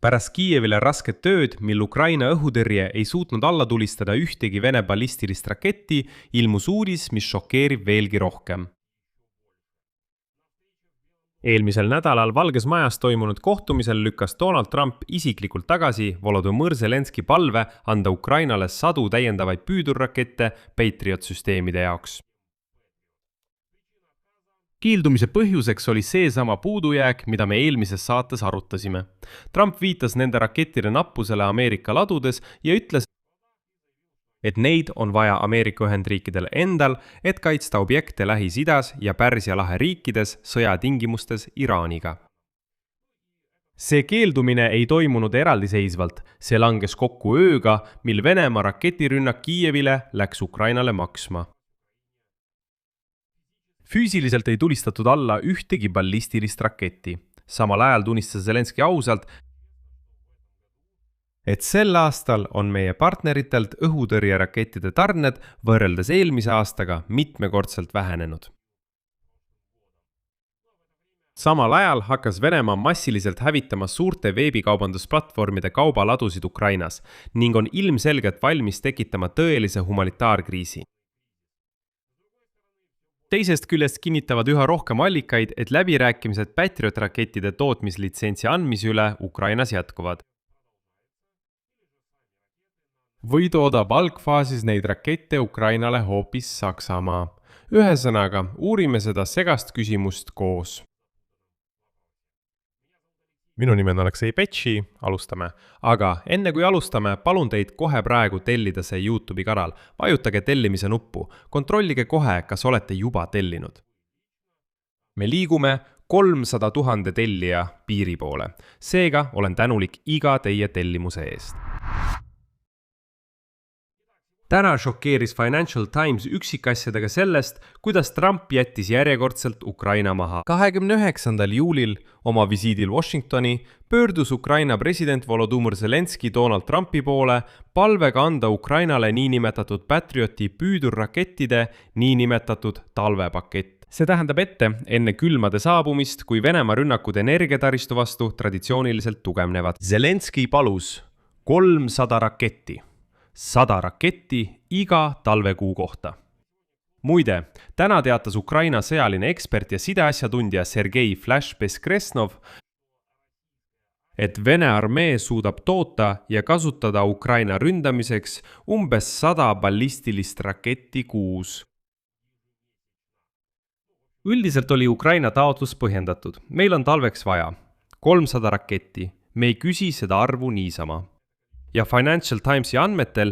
Pärast Kiievile rasket tööd, mil Ukraina õhutõrje ei suutnud alla tulistada ühtegi Vene ballistilist raketti, ilmus uudis, mis šokeerib veelgi rohkem. Eelmisel nädalal Valges Majas toimunud kohtumisel lükkas Donald Trump isiklikult tagasi Volodõmõr Zelenski palve anda Ukrainale 100 täiendavaid püüdurrakette Patriot-süsteemide jaoks. Kiildumise põhjuseks oli seesama puudujääk, mida me eelmises saates arutasime. Trump viitas nende rakettide nappusele Ameerika ladudes ja ütles, et neid on vaja Ameerika Ühendriikidel endal, et kaitsta objekte Lähis-Idas ja Pärsia lahe riikides sõjatingimustes Iraaniga. See keeldumine ei toimunud eraldiseisvalt, see langes kokku ööga, mil Venemaa raketirünnak Kiievile läks Ukrainale maksma. Füüsiliselt ei tulistatud alla ühtegi ballistilist raketti. Samal ajal tunnistas Zelenski ausalt, et sel aastal on meie partneritelt õhutõrjerakettide tarned võrreldes eelmise aastaga mitmekordselt vähenenud. Samal ajal hakkas Venemaa massiliselt hävitama suurte veebikaubandusplatvormide kaubaladusid Ukrainas ning on ilmselgelt valmis tekitama tõelise humanitaarkriisi. Teisest küljest kinnitavad üha rohkem allikaid, et läbirääkimised Patriot-rakettide tootmislitsentsi andmise üle Ukrainas jätkuvad. Või toodab algfaasis neid rakette Ukrainale hoopis Saksamaa. Ühesõnaga, uurime seda segast küsimust koos. Minu nimi on Aleksei Petši, alustame. Aga enne kui alustame, palun teid kohe praegu tellida see YouTube'i kanal. Vajutage tellimise nuppu. Kontrollige kohe, kas olete juba tellinud. Me liigume 300 000 tellija piiri poole. Seega olen tänulik iga teie tellimuse eest. Täna šokeeris Financial Times üksikasjadega sellest, kuidas Trump jättis järjekordselt Ukraina maha. 29. juulil oma visiidil Washingtoni pöördus Ukraina president Volodõmõr Zelenski Donald Trumpi poole palvega anda Ukrainale niinimetatud Patrioti püüdurrakettide niinimetatud talvepakett. See tähendab enne külmade saabumist, kui Venemaa rünnakud energiataristu vastu traditsiooniliselt tugevnevad. Zelenski palus 300 raketti. 100 raketti iga talvekuu kohta. Muide, täna teatas Ukraina sõjaline ekspert ja sideasjatundja Sergei Flash Beskresnov, et Vene armee suudab toota ja kasutada Ukraina ründamiseks umbes 100 ballistilist raketti kuus. Üldiselt oli Ukraina taotlus põhjendatud. Meil on talveks vaja 300 raketti. Me ei küsi seda arvu niisama. Ja Financial Timesi andmetel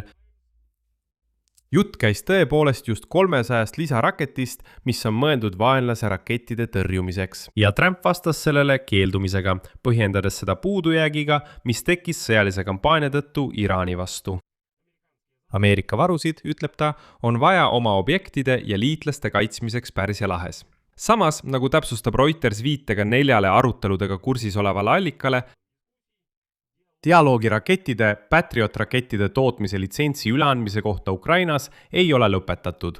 jutt käis tõepoolest just 300 lisaraketist, mis on mõeldud vaenlase rakettide tõrjumiseks. Ja Trump vastas sellele keeldumisega, põhjendades seda puudujäägiga, mis tekkis sõjalise kampaania tõttu Iraani vastu. Ameerika varusid, ütleb ta, on vaja oma objektide ja liitlaste kaitsmiseks Pärsia lahes. Samas, nagu täpsustab Reuters viitega 4 aruteludega kursis olevale allikale, dialoogi rakettide, Patriot-rakettide tootmise litsentsi üleandmise kohta Ukrainas ei ole lõpetatud.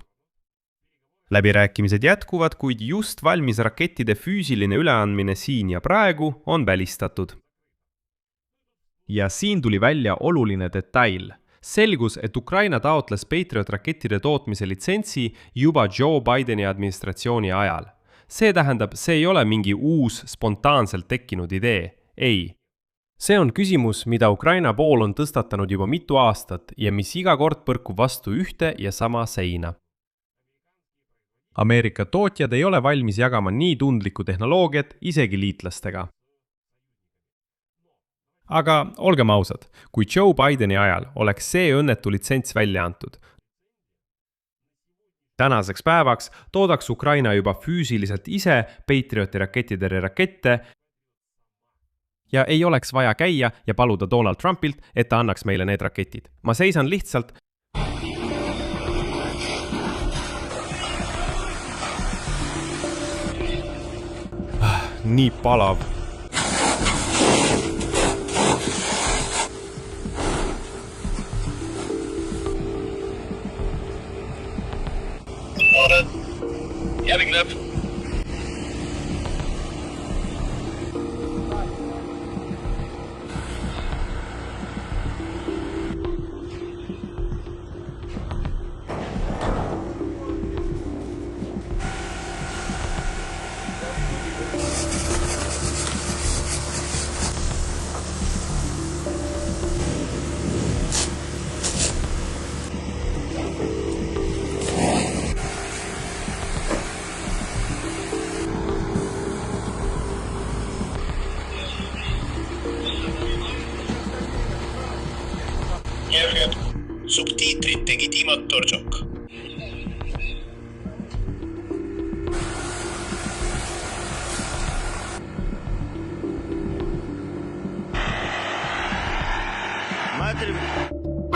Läbirääkimised jätkuvad, kuid just valmis rakettide füüsiline üleandmine siin ja praegu on välistatud. Ja siin tuli välja oluline detail. Selgus, et Ukraina taotles Patriot-rakettide tootmise litsentsi juba Joe Bideni administratsiooni ajal. See tähendab, see ei ole mingi uus spontaanselt tekkinud idee. Ei. See on küsimus, mida Ukraina pool on tõstatanud juba mitu aastat ja mis iga kord põrkub vastu ühte ja sama seina. Ameerika tootjad ei ole valmis jagama nii tundlikku tehnoloogiat isegi liitlastega. Aga olgem ausad, kui Joe Bideni ajal oleks see õnnetu litsents välja antud. Tänaseks päevaks toodaks Ukraina juba füüsiliselt ise Patrioti rakettide rakette ja ei oleks vaja käia ja paluda Donald Trumpilt, et ta annaks meile need raketid. Ma seisan lihtsalt nii palav. Having left. tiitrit tegi Timo Torčok.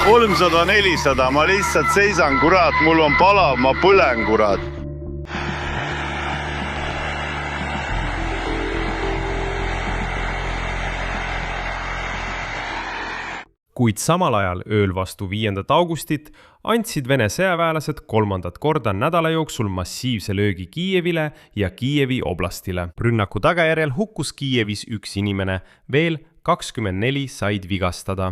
Kolm 400, ma lihtsalt seisan, kurat, mul on palav, ma põlen, kurat. Kuid samal ajal ööl vastu 5. augustit andsid Vene sõjaväelased 3. korda nädala jooksul massiivse löögi Kiievile ja Kiievi oblastile. Rünnaku tagajärjel hukkus Kiievis 1 inimene, veel 24 said vigastada.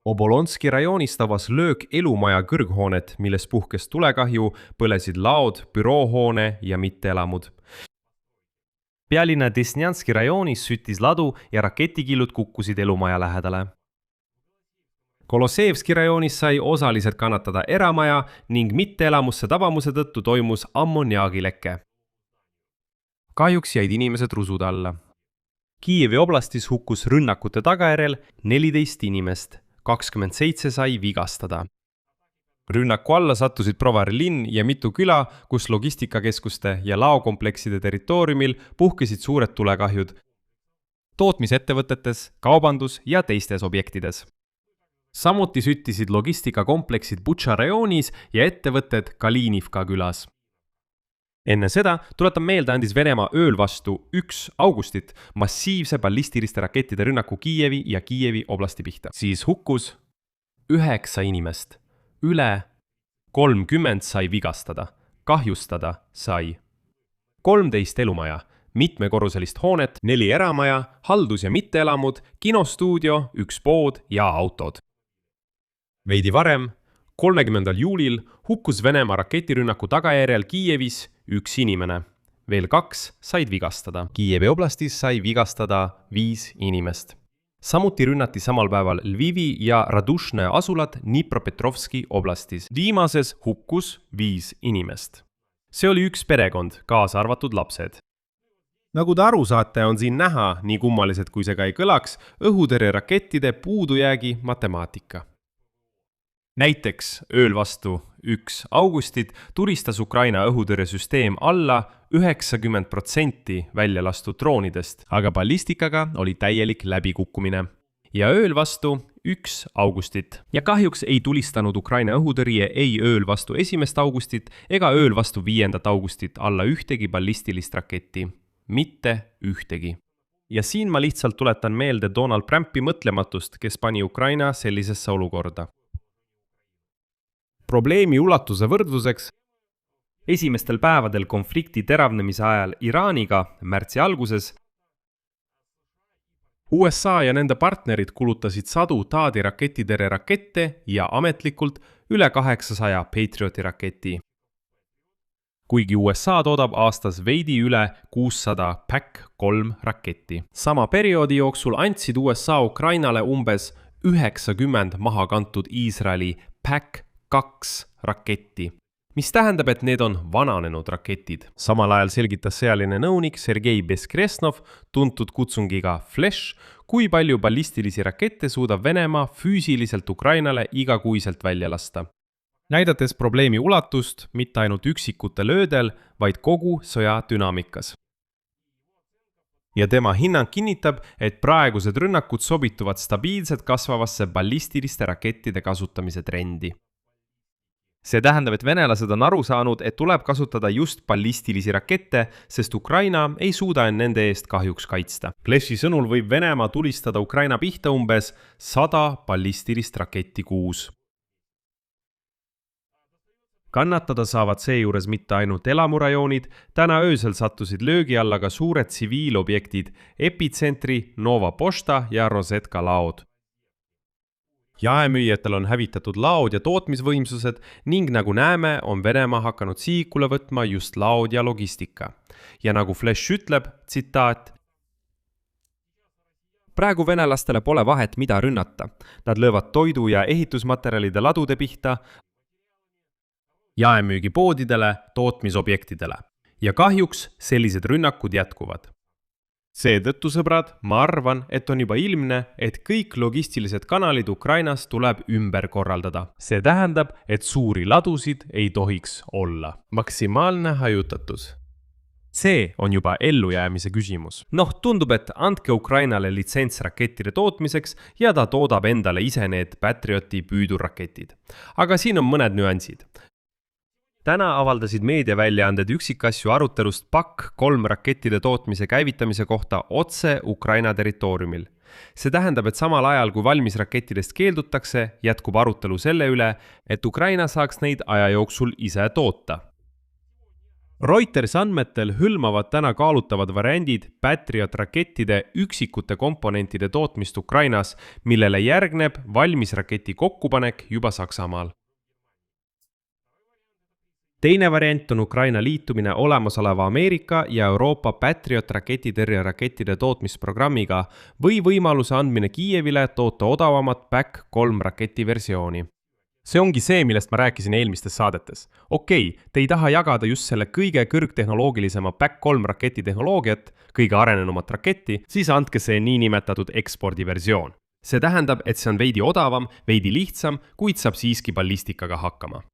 Obolonski rajoonis tabas löök elumaja kõrghoonet, milles puhkes tulekahju, põlesid laod, büroohoone ja mitteelamud. Pealinna Desnjanski rajoonis süttis ladu ja raketikillud kukkusid elumaja lähedale. Kolosevski rajoonis sai osaliselt kannatada eramaja ning mitteelamusse tabamuse tõttu toimus ammoniaagileke. Kahjuks jäid inimesed rusude alla. Kiievi oblastis hukkus rünnakute tagajärjel 14 inimest. 27 sai vigastada. Rünnaku alla sattusid Brovari linn ja mitu küla, kus logistikakeskuste ja laokomplekside territooriumil puhkesid suured tulekahjud, tootmisettevõtetes, kaubandus- ja teistes objektides. Samuti süttisid logistikakompleksid Butša rajoonis ja ettevõtted Kalinivka külas. Enne seda, tuletan meelde, andis Venemaa ööl vastu 1. augustit massiivse ballistiliste rakettide rünnaku Kiievi ja Kiievi oblasti pihta. Siis hukkus 9 inimest. Üle 30 sai vigastada. Kahjustada sai 13 elumaja, mitmekorruselist hoonet, 4 eramaja, haldus- ja mitteelamud, kinostuudio, 1 pood ja autod. Veidi varem, 30. juulil hukkus Venemaa raketirünnaku tagajärjel Kiievis 1 inimene. Veel 2 said vigastada. Kiievi oblastis sai vigastada 5 inimest. Samuti rünnati samal päeval Lvivi ja Radušne asulad Dnipropetrovski oblastis. Viimases hukkus 5 inimest. See oli 1 perekond, kaasa arvatud lapsed. Nagu te aru saate, on siin näha, nii kummalised kui see ka ei kõlaks, õhutõrjerakettide puudujäägi matemaatika. Näiteks ööl vastu 1. augustit turistas Ukraina õhutõrjesüsteem alla 90% välja lastud droonidest, aga ballistikaga oli täielik läbikukkumine. Ja ööl vastu 1. augustit. Ja kahjuks ei tulistanud Ukraina õhutõrje ei ööl vastu 1. augustit ega ööl vastu 5. augustit alla ühtegi ballistilist raketti. Mitte ühtegi. Ja siin ma lihtsalt tuletan meelde Donald Trumpi mõtlematust, kes pani Ukraina sellisesse olukorda. Probleemi ulatuse võrdluseks esimestel päevadel konflikti teravnemise ajal Iraaniga märtsi alguses USA ja nende partnerid kulutasid sadu Taadi raketitõrje rakette ja ametlikult üle 800 Patrioti raketi. Kuigi USA toodab aastas veidi üle 600 PAC-3 raketti. Sama perioodi jooksul andsid USA Ukrainale umbes 90 maha kantud Iisraeli PAC-2 raketti, mis tähendab, et need on vananenud raketid. Samal ajal selgitas sõjaline nõunik Sergei Beskresnov, tuntud kutsungiga Flash, kui palju ballistilisi rakette suudab Venemaa füüsiliselt Ukrainale igakuiselt välja lasta. Näidates probleemi ulatust mitte ainult üksikute löödel, vaid kogu sõja dünaamikas. Ja tema hinnang kinnitab, et praegused rünnakud sobituvad stabiilselt kasvavasse ballistiliste rakettide kasutamise trendi. See tähendab, et venelased on aru saanud, et tuleb kasutada just ballistilisi rakette, sest Ukraina ei suuda nende eest kahjuks kaitsta. Fleshi sõnul võib Venemaa tulistada Ukraina pihta umbes 100 ballistilist raketti kuus. Kannatada saavad seejuures mitte ainult elamurajoonid, täna öösel sattusid löögi alla ka suured tsiviilobjektid, epitsentri, Nova Pošta ja Rosetka laod. Jaemüüjatel on hävitatud laod ja tootmisvõimsused ning nagu näeme, on Venemaa hakanud sihikule võtma just laod ja logistika. Ja nagu Flash ütleb, tsitaat: praegu venelastele pole vahet, mida rünnata. Nad löövad toidu ja ehitusmaterjalide ladude pihta, jaemüügipoodidele, tootmisobjektidele. Ja kahjuks sellised rünnakud jätkuvad. Seetõttu, sõbrad, ma arvan, et on juba ilmne, et kõik logistilised kanalid Ukrainas tuleb ümber korraldada. See tähendab, et suuri ladusid ei tohiks olla. Maksimaalne hajutatus. See on juba ellujäämise küsimus. Tundub, et andke Ukrainale litsents rakettide tootmiseks ja ta toodab endale ise need Patrioti püüduraketid. Aga siin on mõned nüansid. Täna avaldasid meediaväljaanded üksikasju arutelust PAK-3 rakettide tootmise käivitamise kohta otse Ukraina territooriumil. See tähendab, et samal ajal, kui valmis rakettidest keeldutakse, jätkub arutelu selle üle, et Ukraina saaks neid aja jooksul ise toota. Reuters andmetel hõlmavad täna kaalutavad variandid Patriot rakettide üksikute komponentide tootmist Ukrainas, millele järgneb valmis raketi kokkupanek juba Saksamaal. Teine variant on Ukraina liitumine olemasoleva Ameerika ja Euroopa Patriot raketitõrje rakettide tootmisprogrammiga või võimaluse andmine Kiievile toota odavamat PAK-3 raketiversiooni. See ongi see, millest ma rääkisin eelmistes saadetes. Okei, te ei taha jagada just selle kõige kõrgtehnoloogilisema PAK-3 raketitehnoloogiat, kõige arenenumat raketti, siis andke see niinimetatud ekspordiversioon. See tähendab, et see on veidi odavam, veidi lihtsam, kuid saab siiski ballistikaga hakkama.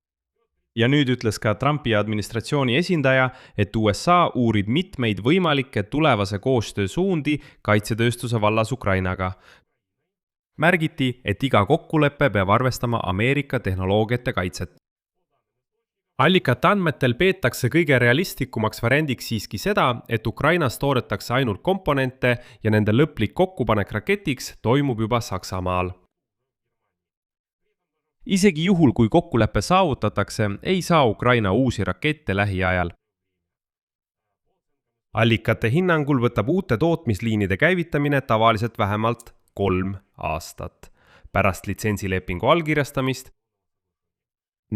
Ja nüüd ütles ka Trumpi administratsiooni esindaja, et USA uurib mitmeid võimalikke tulevase koostöö suundi kaitsetööstuse vallas Ukrainaga. Märgiti, et iga kokkulepe peab arvestama Ameerika tehnoloogiate kaitset. Allikate andmetel peetakse kõige realistlikumaks variandiks siiski seda, et Ukrainas toodetakse ainult komponente ja nende lõplik kokkupanek raketiks toimub juba Saksamaal. Isegi juhul, kui kokkulepe saavutatakse, ei saa Ukraina uusi rakette lähiajal. Allikate hinnangul võtab uute tootmisliinide käivitamine tavaliselt vähemalt 3 aastat pärast litsentsilepingu allkirjastamist.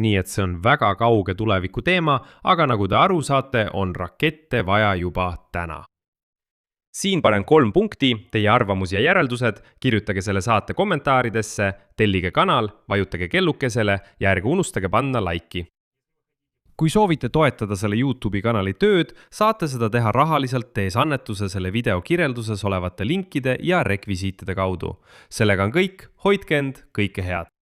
Nii et see on väga kauge tuleviku teema, aga nagu te aru saate, on rakette vaja juba täna. Siin panen 3 punkti, teie arvamus ja järeldused, kirjutage selle saate kommentaaridesse, tellige kanal, vajutage kellukesele ja ärge unustage panna laiki. Kui soovite toetada selle YouTube'i kanali tööd, saate seda teha rahaliselt tees annetuse selle video kirjelduses olevate linkide ja rekvisiitide kaudu. Sellega on kõik, hoidke end, kõike head!